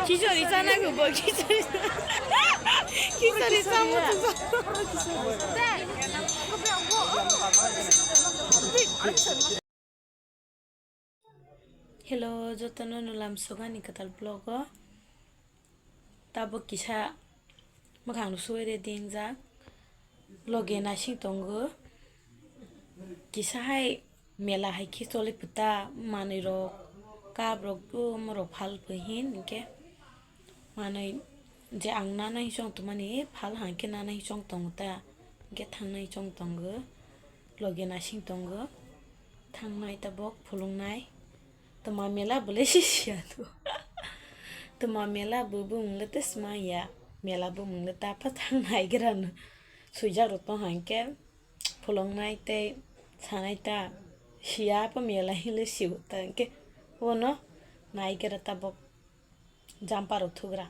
기절 있잖아 그거 기절 있어 무슨 Hello, jotono nulam sogani katal blog tabo kisha makhang nu soire dingja loge na sing tongo kisha hai mela hai khichole puta manui rok kab rok bu morok phal phin ke manui je ang na nai chong to mani phal han ke na nai chong tong ta ke thang nai chong tongo loge na sing tongo thang nai tabok phulung nai tama mela boleh sih tu tama mela bubung letes maya mela bubung leta patang naik geran suja rotong hangke pulong naik te sanai ta siapa mela hile siu tangke wono naik geran tabok jampar uthugra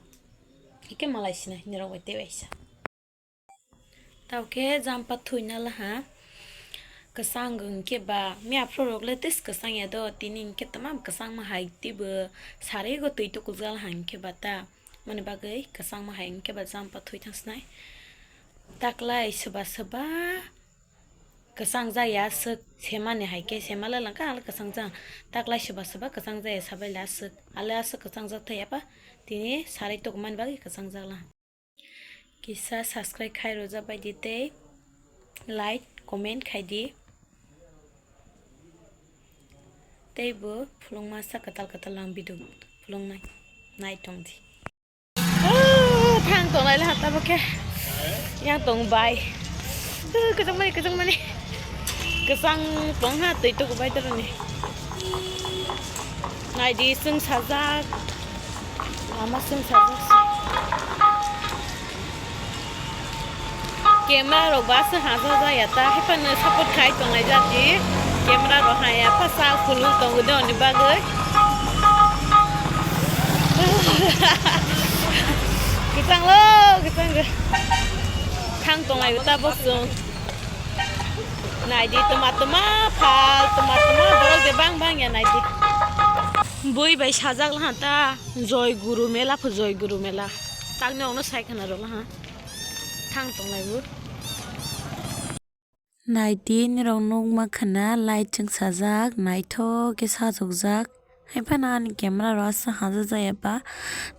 ike Malaysia ni rawat te waisa tau ke jampar thuina lah ha kesang ke ba mi afro letes kesang ya do tinin ke tamam kesang ma hai ti be sare go tui to kuzal han ke bata mane bagai kesang ma hai ke ba jam pa thui thang snai taklai seba seba kesang za ya se sema ne hai ke sema la langka al kesang za taklai seba seba kesang za ya sabai la se ala se kesang za thaya pa tini sare to man bagai kesang za la kisa subscribe khai roja bai dite like comment khai di table fulung masa katal lang bidung fulung nai tong di thang tong lai la ta bake yang tong bai kesang mani kesang tong ha tui tu bai ter ni nai di sung sajak ama sung sajak camera ro bas ha za ya ta he pan support khai tong lai ja ji camera ro ha ya pasal fulung tong udah ni bagai kitang thang tong lai ta bok sung nai di tomat borok de bang ya nai di boi bai sajak la ta joy guru mela tang ne ono sai khana ro la ha thang tong lai bu Naitin rong nong makhana light chung sajak naitho ke sajok jak hai phana ni camera rasa haja jaya pa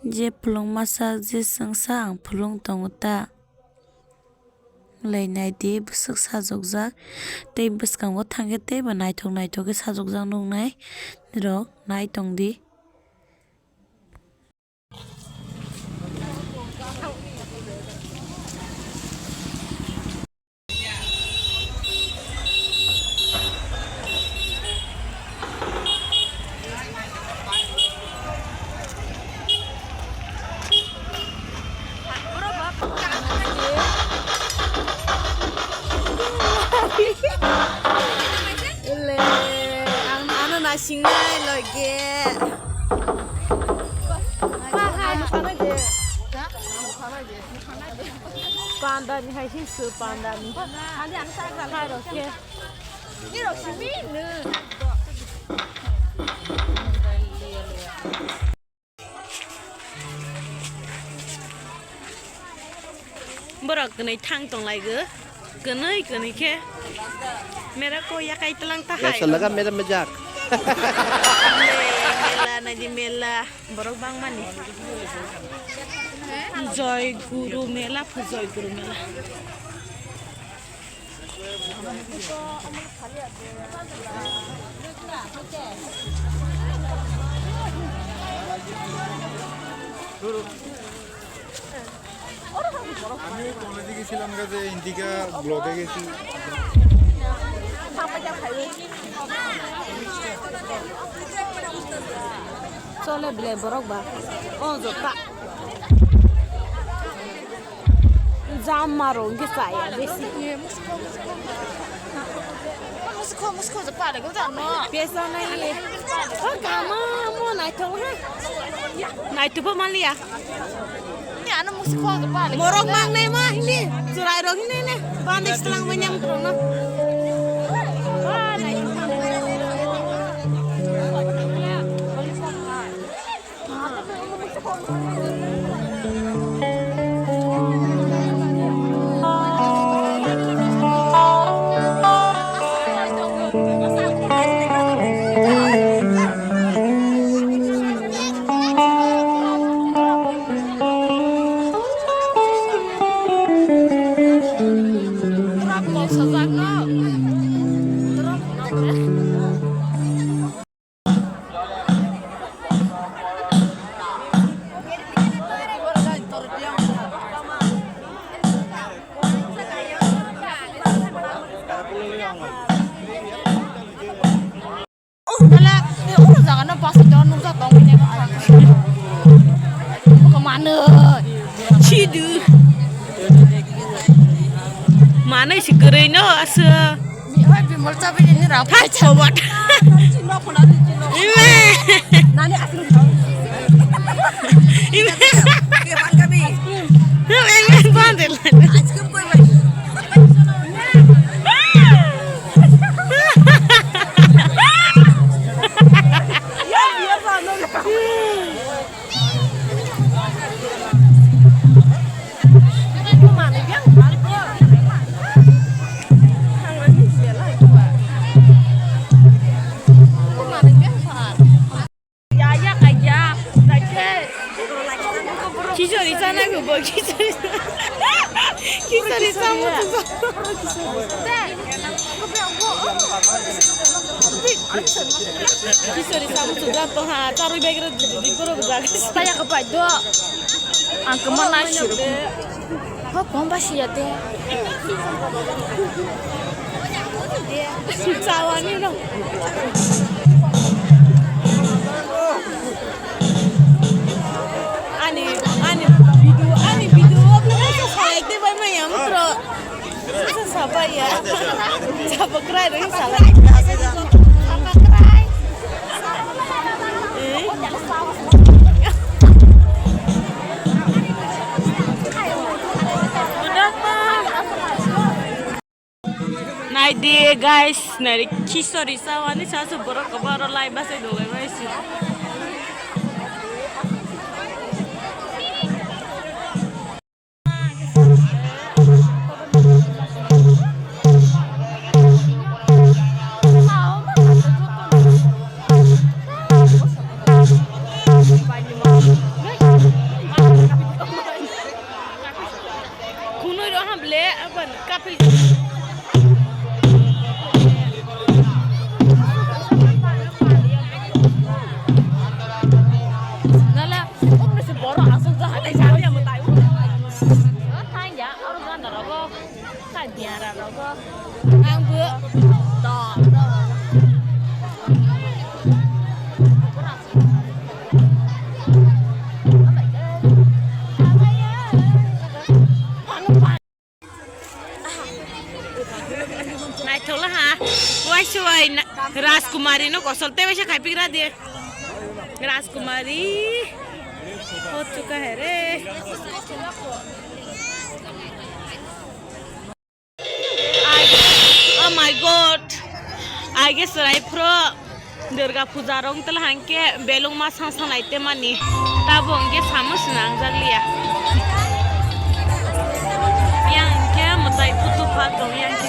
je pulong masak je sangsa ang pulong tonguta lai naiti busuk sajok jak te buskang go thangge te ba naithok ke sajok jak nong nai rok nai tong di Singai lagi. Panda ni hai sih su panda ni. Ada yang saya kalau roke. Ni rok sini ni. Berak kena thang tong lagi ke? Kena ke? Mereka ko ya kai telang tahai. Ya selaga mereka majak. Mela naji mela borok bang mani joy guru mela আমি কলেজে গেছিলাম কাজে indica ব্লগে গেছি Soalnya beli borok bah, oh jota, jam marong ke saya besi. Moskow je pada kau tak nak. Biasa naik, oh kamu mau naik tu ha? Naik tu pemali ya? Ni anak Moskow je pada. Borok bang nih mah ini, surai rong ini nih, banding selang menyang trono. Alah, urus jangan pasti jangan nunggu tongnya. Kemana? Cidu. Mana sih gerenya asa? Hai bimbel tapi ini rapat. Hai coba. Ini. Nani asli Ini. kapan kami? Ini bandel. Askem koi mai. Ya biar sana. Kemana dia? 기절 있잖아 그거 기절. 기절 있어 무슨 기절 있어 무슨 또 하. 짜루 베기를 뒤집어 보자. Saya ke Pado. Ang kemana sih? Oh, bomba sih ya deh. 짜와니 너. Ani video apa tuh saya itu banyak yang terus siapa ya siapa kerai dari salah Apa kerai? Nah dia guys, nari kisah risau ini saya seborok kebaru live bahasa dulu masih. Kuno itu hamle apa kafe. Nala, om nasi borok asal dah ada cari yang betai. Tanya, orang kan dah rogo, kan dia dah rogo. Ang bu, dah. Naik thola ha, wah cuy, Raskumari no kosolte वैसे खाई P रहा दिए, राजकुमारी हो चुका है रे। Oh my god, आगे सराय pro Durga Puja रंग तल हंके बेलुंग मास हंसा नाइटे मानी, तब उनके सामस नांग जलिया। yang ke mutai putu patong yang ke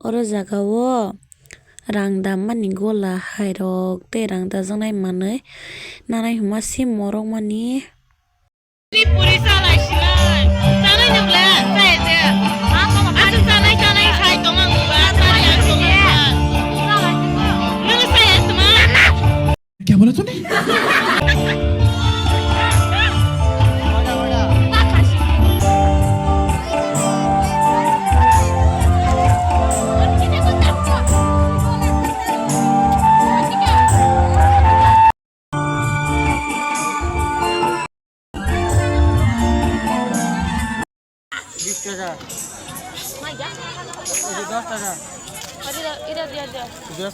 oro jagao rangda mani gola hairok te rangda jangnai manui nanai huma sim morok mani puri salai silai janai nukla sai de asu janai sai tonga nguba sai yang tonga nang sai asma क्या बोला तूने Ada, ada. Udah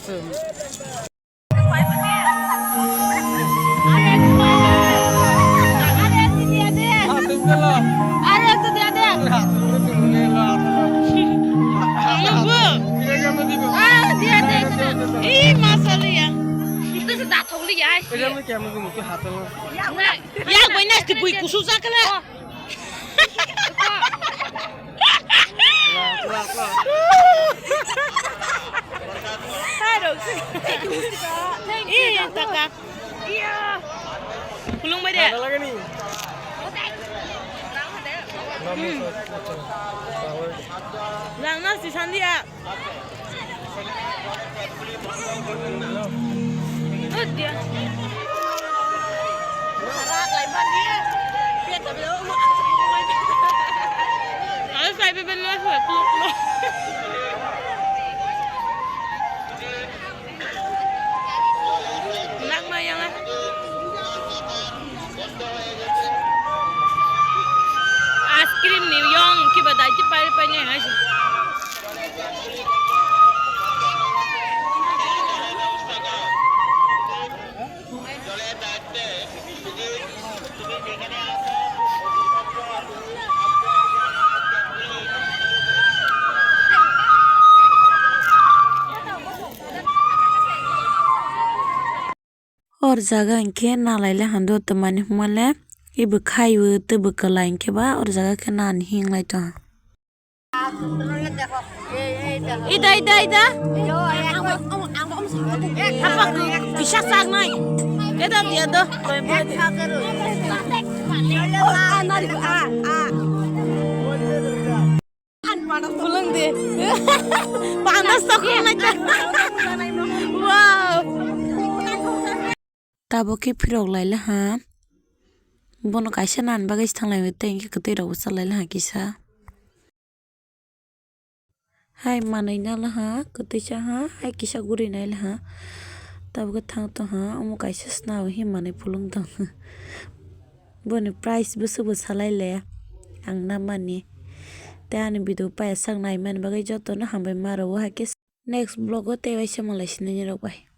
Ya gue nasi bui kusuk sakala. Iya takak. Iya. Pulung ba dia? Lang nasi sandia. Oh dia. Sarak laiban dia. Biar tak boleh mau angkat pemain. Kalau saya benar saya peluk. Nak mayang ah. Es krim ni yang kita dah cepat banyak aja. और जगह इनके ना लाइले हंदो तो माने हुमले इब खाइबो तब कला इनके बा और जगह के ना हिंग लाइ तो इदा apa bisa sang nai itu dia tuh pulang deh panas aku naik wow tabo ke pirog laila ha bono kaisa nan bagai thanglai te inke kete ro salaila ha kisa hai manai na la ha kete cha ha hai kisa guri nai la ha tabo ke thang to ha omo kaisa sna hi manai pulung dang boni price busu bu salaile ang na mani te ani video pa sang nai man bagai joto na hambai maro ha ke next vlog te waisa malai sinani ro bai